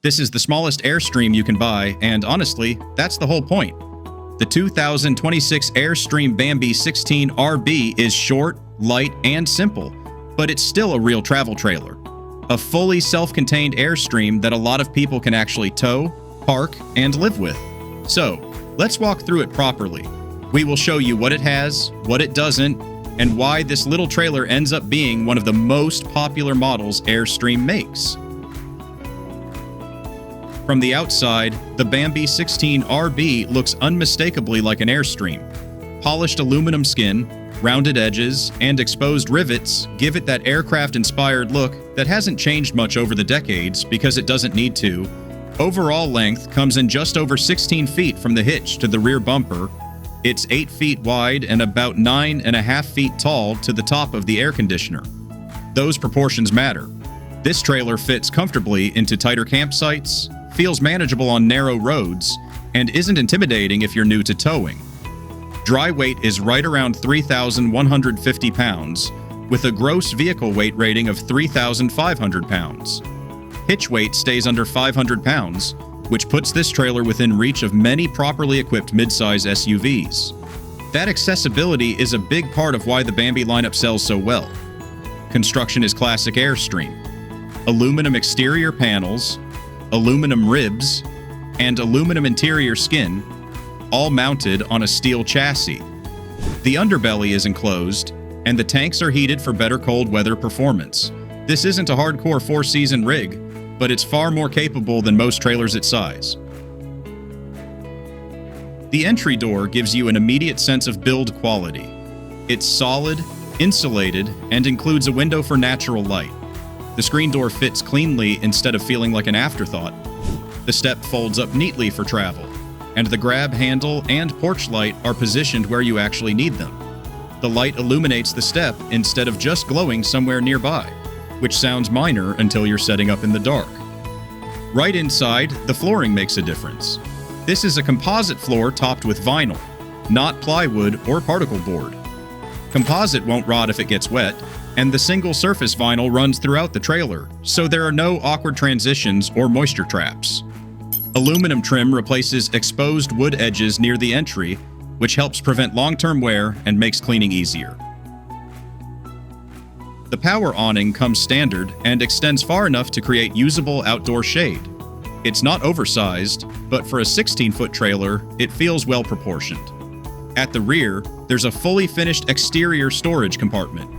This is the smallest Airstream you can buy, and honestly, that's the whole point. The 2026 Airstream Bambi 16RB is short, light, and simple, but it's still a real travel trailer. A fully self-contained Airstream that a lot of people can actually tow, park, and live with. So, let's walk through it properly. We will show you what it has, what it doesn't, and why this little trailer ends up being one of the most popular models Airstream makes. From the outside, the Bambi 16RB looks unmistakably like an Airstream. Polished aluminum skin, rounded edges, and exposed rivets give it that aircraft-inspired look that hasn't changed much over the decades because it doesn't need to. Overall length comes in just over 16 feet from the hitch to the rear bumper. It's 8 feet wide and about 9.5 feet tall to the top of the air conditioner. Those proportions matter. This trailer fits comfortably into tighter campsites, feels manageable on narrow roads, and isn't intimidating if you're new to towing. Dry weight is right around 3,150 pounds, with a gross vehicle weight rating of 3,500 pounds. Hitch weight stays under 500 pounds, which puts this trailer within reach of many properly equipped midsize SUVs. That accessibility is a big part of why the Bambi lineup sells so well. Construction is classic Airstream. Aluminum exterior panels, aluminum ribs, and aluminum interior skin, all mounted on a steel chassis. The underbelly is enclosed, and the tanks are heated for better cold weather performance. This isn't a hardcore four-season rig, but it's far more capable than most trailers its size. The entry door gives you an immediate sense of build quality. It's solid, insulated, and includes a window for natural light. The screen door fits cleanly instead of feeling like an afterthought. The step folds up neatly for travel, and the grab handle and porch light are positioned where you actually need them. The light illuminates the step instead of just glowing somewhere nearby, which sounds minor until you're setting up in the dark. Right inside, the flooring makes a difference. This is a composite floor topped with vinyl, not plywood or particle board. Composite won't rot if it gets wet, and the single surface vinyl runs throughout the trailer, so there are no awkward transitions or moisture traps. Aluminum trim replaces exposed wood edges near the entry, which helps prevent long-term wear and makes cleaning easier. The power awning comes standard and extends far enough to create usable outdoor shade. It's not oversized, but for a 16-foot trailer, it feels well proportioned. At the rear, there's a fully finished exterior storage compartment.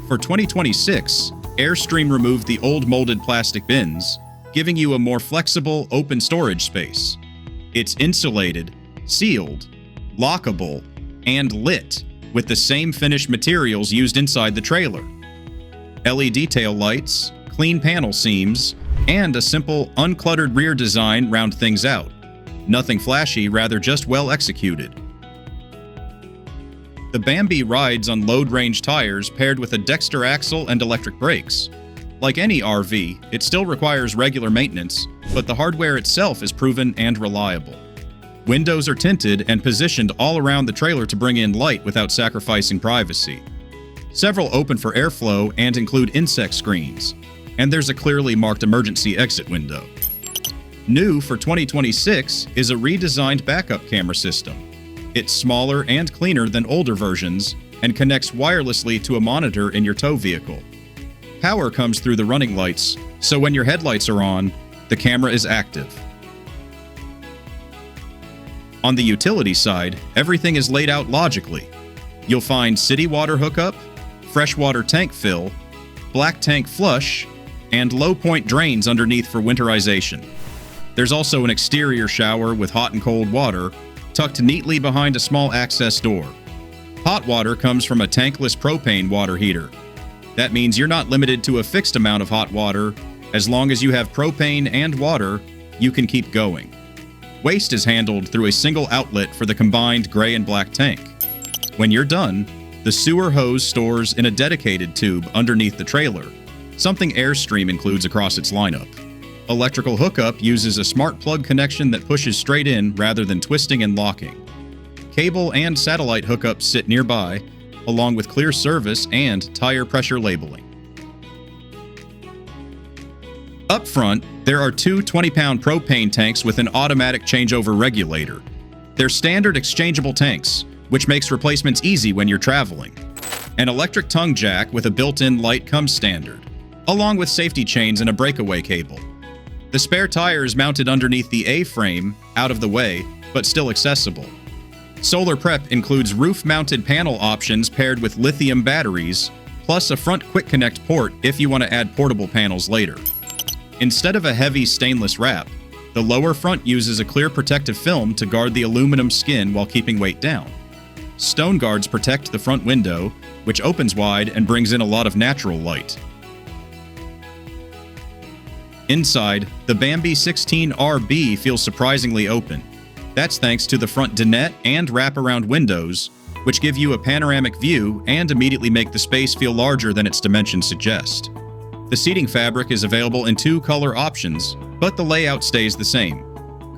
For 2026, Airstream removed the old molded plastic bins, giving you a more flexible, open storage space. It's insulated, sealed, lockable, and lit with the same finished materials used inside the trailer. LED tail lights, clean panel seams, and a simple, uncluttered rear design round things out. Nothing flashy, rather just well executed. The Bambi rides on load-range tires paired with a Dexter axle and electric brakes. Like any RV, it still requires regular maintenance, but the hardware itself is proven and reliable. Windows are tinted and positioned all around the trailer to bring in light without sacrificing privacy. Several open for airflow and include insect screens, and there's a clearly marked emergency exit window. New for 2026 is a redesigned backup camera system. It's smaller and cleaner than older versions and connects wirelessly to a monitor in your tow vehicle. Power comes through the running lights, so when your headlights are on, the camera is active. On the utility side, everything is laid out logically. You'll find city water hookup, freshwater tank fill, black tank flush, and low-point drains underneath for winterization. There's also an exterior shower with hot and cold water, tucked neatly behind a small access door. Hot water comes from a tankless propane water heater. That means you're not limited to a fixed amount of hot water. As long as you have propane and water, you can keep going. Waste is handled through a single outlet for the combined gray and black tank. When you're done, the sewer hose stores in a dedicated tube underneath the trailer, something Airstream includes across its lineup. Electrical hookup uses a smart plug connection that pushes straight in rather than twisting and locking. Cable and satellite hookups sit nearby, along with clear service and tire pressure labeling. Up front, there are two 20-pound propane tanks with an automatic changeover regulator. They're standard exchangeable tanks, which makes replacements easy when you're traveling. An electric tongue jack with a built-in light comes standard, along with safety chains and a breakaway cable. The spare tire is mounted underneath the A-frame, out of the way, but still accessible. Solar Prep includes roof-mounted panel options paired with lithium batteries, plus a front quick connect port if you want to add portable panels later. Instead of a heavy stainless wrap, the lower front uses a clear protective film to guard the aluminum skin while keeping weight down. Stone guards protect the front window, which opens wide and brings in a lot of natural light. Inside, the Bambi 16RB feels surprisingly open. That's thanks to the front dinette and wraparound windows, which give you a panoramic view and immediately make the space feel larger than its dimensions suggest. The seating fabric is available in two color options, but the layout stays the same.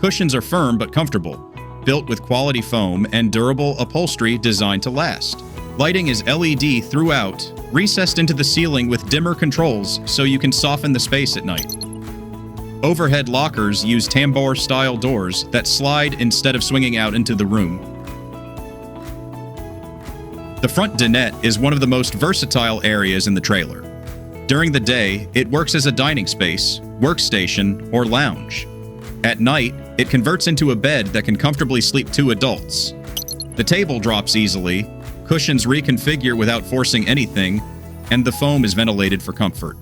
Cushions are firm but comfortable, built with quality foam and durable upholstery designed to last. Lighting is LED throughout, recessed into the ceiling with dimmer controls so you can soften the space at night. Overhead lockers use tambour-style doors that slide instead of swinging out into the room. The front dinette is one of the most versatile areas in the trailer. During the day, it works as a dining space, workstation, or lounge. At night, it converts into a bed that can comfortably sleep two adults. The table drops easily, cushions reconfigure without forcing anything, and the foam is ventilated for comfort.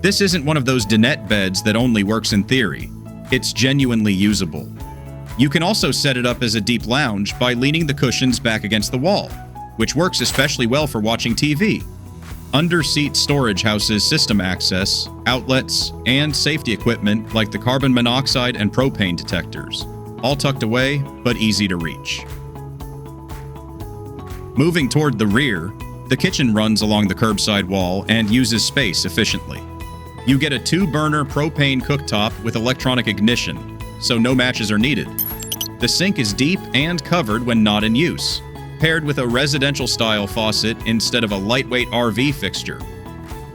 This isn't one of those dinette beds that only works in theory. It's genuinely usable. You can also set it up as a deep lounge by leaning the cushions back against the wall, which works especially well for watching TV. Under-seat storage houses system access, outlets, and safety equipment like the carbon monoxide and propane detectors, all tucked away but easy to reach. Moving toward the rear, the kitchen runs along the curbside wall and uses space efficiently. You get a 2-burner propane cooktop with electronic ignition, so no matches are needed. The sink is deep and covered when not in use, paired with a residential-style faucet instead of a lightweight RV fixture.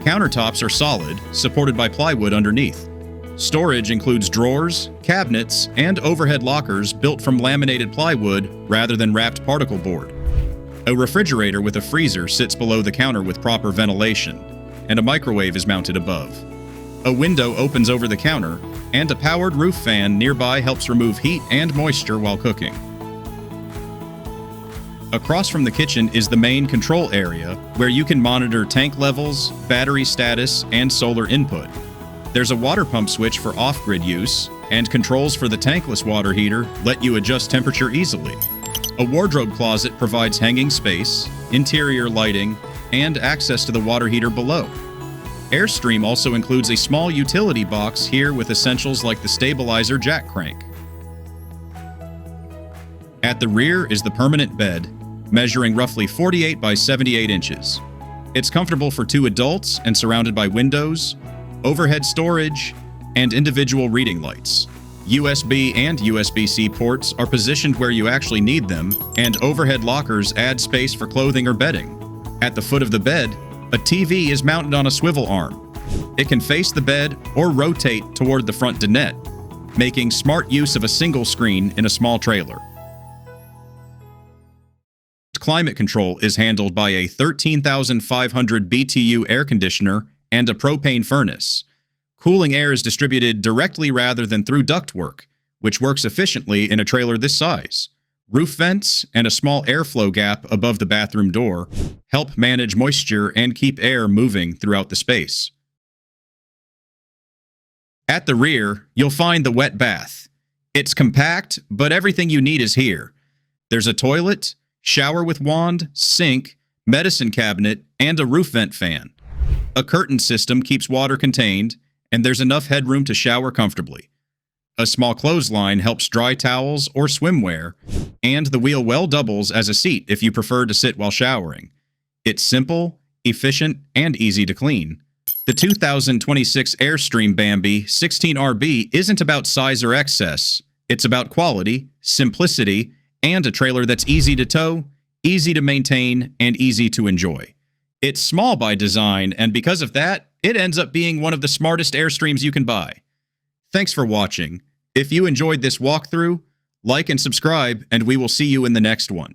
Countertops are solid, supported by plywood underneath. Storage includes drawers, cabinets, and overhead lockers built from laminated plywood rather than wrapped particle board. A refrigerator with a freezer sits below the counter with proper ventilation, and a microwave is mounted above. A window opens over the counter, and a powered roof fan nearby helps remove heat and moisture while cooking. Across from the kitchen is the main control area, where you can monitor tank levels, battery status, and solar input. There's a water pump switch for off-grid use, and controls for the tankless water heater let you adjust temperature easily. A wardrobe closet provides hanging space, interior lighting, and access to the water heater below. Airstream also includes a small utility box here with essentials like the stabilizer jack crank. At the rear is the permanent bed, measuring roughly 48 by 78 inches. It's comfortable for 2 adults and surrounded by windows, overhead storage, and individual reading lights. USB and USB-C ports are positioned where you actually need them, and overhead lockers add space for clothing or bedding. At the foot of the bed, a TV is mounted on a swivel arm. It can face the bed or rotate toward the front dinette, making smart use of a single screen in a small trailer. Climate control is handled by a 13,500 BTU air conditioner and a propane furnace. Cooling air is distributed directly rather than through ductwork, which works efficiently in a trailer this size. Roof vents and a small airflow gap above the bathroom door help manage moisture and keep air moving throughout the space. At the rear, you'll find the wet bath. It's compact, but everything you need is here. There's a toilet, shower with wand, sink, medicine cabinet, and a roof vent fan. A curtain system keeps water contained, and there's enough headroom to shower comfortably. A small clothesline helps dry towels or swimwear, and the wheel well doubles as a seat if you prefer to sit while showering. It's simple, efficient, and easy to clean. The 2026 Airstream Bambi 16RB isn't about size or excess. It's about quality, simplicity, and a trailer that's easy to tow, easy to maintain, and easy to enjoy. It's small by design, and because of that, it ends up being one of the smartest Airstreams you can buy. Thanks for watching. If you enjoyed this walkthrough, like and subscribe, and we will see you in the next one.